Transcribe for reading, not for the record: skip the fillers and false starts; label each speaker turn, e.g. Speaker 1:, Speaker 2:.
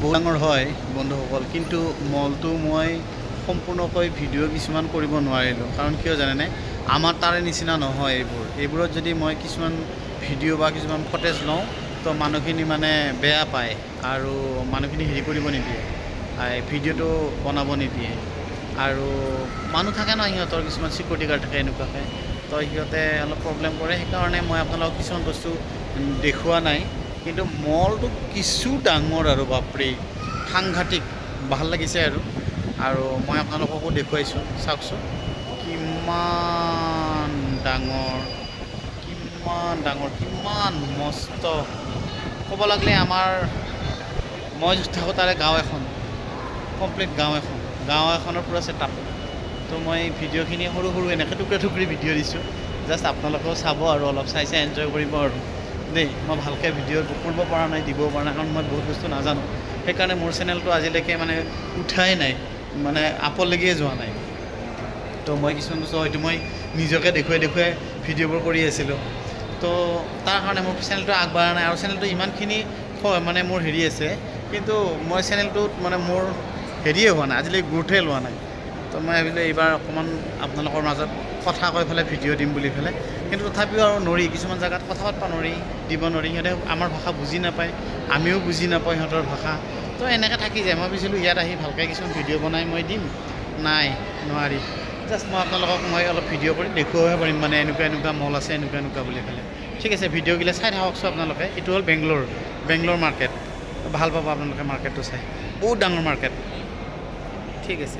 Speaker 1: বহুত ডাঙৰ হয় বন্ধুসকল, কিন্তু মলটো মই সম্পূৰ্ণকৈ ভিডিঅ' কিছুমান কৰিব নোৱাৰিলোঁ। কাৰণ কিয় জানেনে, আমাৰ তাৰে নিচিনা নহয় এইবোৰত যদি মই কিছুমান ভিডিঅ' বা কিছুমান ফটেজ লওঁ তো মানুহখিনি মানে বেয়া পায় আৰু মানুহখিনি হেৰি কৰিব নিদিয়ে, ভিডিঅ'টো বনাব নিদিয়ে। আৰু মানুহ থাকে ন, সিহঁতৰ কিছুমান চিকিউৰিটি গাৰ্ড থাকে এনেকুৱাকৈ, তো সিহঁতে অলপ প্ৰব্লেম কৰে। সেইকাৰণে মই আপোনালোকক কিছুমান বস্তু দেখুওৱা নাই। কিন্তু মলটো কিছু ডাঙৰ আৰু বাপৰে সাংঘাতিক ভাল লাগিছে। আৰু মই আপোনালোককো দেখুৱাইছোঁ, চাওকচোন কিমান ডাঙৰ, কিমান মস্ত। ক'ব লাগিলে আমাৰ মই থাকোঁ তাৰে গাঁও এখন, কমপ্লিট গাঁও এখনৰ পূৰা ছেটআপ। তো মই ভিডিঅ'খিনি সৰু এনেকৈ টুকুৰা ভিডিঅ' দিছোঁ, জাষ্ট আপোনালোকেও চাব আৰু অলপ চাই এনজয় কৰিব আৰু দেই। মই ভালকৈ ভিডিঅ' কৰিব পৰা নাই, দিব পৰা নাই, কাৰণ মই বহুত বস্তু নাজানো। সেইকাৰণে মোৰ চেনেলটো আজিলৈকে মানে উঠাই নাই, মানে আপলৈকে যোৱা নাই। তো মই কিছুমান বস্তু হয়তো মই নিজকে দেখুৱাই ভিডিঅ'বোৰ কৰি আছিলোঁ। তো তাৰ কাৰণে মোৰ চেনেলটো আগবাঢ়া নাই। আৰু চেনেলটো ইমানখিনি মানে মোৰ হেৰি আছে, কিন্তু মই চেনেলটোত মানে মোৰ হেৰিয়ে হোৱা নাই, আজিলৈকে গুৰুত্বই লোৱা নাই। তো মই ভাবিলোঁ এইবাৰ অকণমান আপোনালোকৰ মাজত কথা কৈ পেলাই ভিডিঅ' দিম বুলি পেলাই। কিন্তু তথাপিও আৰু নোৱাৰি, কিছুমান জেগাত কথা পাতিব নোৱাৰি, দিব নোৱাৰি। সিহঁতে আমাৰ ভাষা বুজি নাপায়, আমিও বুজি নাপাওঁ সিহঁতৰ ভাষা। তো এনেকৈ থাকি যায়। মই ভাবিছিলোঁ ইয়াত আহি ভালকৈ কিছুমান ভিডিঅ' বনাই মই দিম, নাই নোৱাৰি। জাষ্ট মই আপোনালোকক অলপ ভিডিঅ' কৰি দেখুৱাব পাৰিম, মানে এনেকুৱা মল আছে, এনেকুৱা বুলি পেলাই। ঠিক আছে, ভিডিঅ'গিলা চাই থাককচোন আপোনালোকে। এইটো হ'ল বেংগলোৰ মাৰ্কেট। ভাল পাব আপোনালোকে মাৰ্কেটটো চাই, বহুত ডাঙৰ মাৰ্কেট। ঠিক আছে।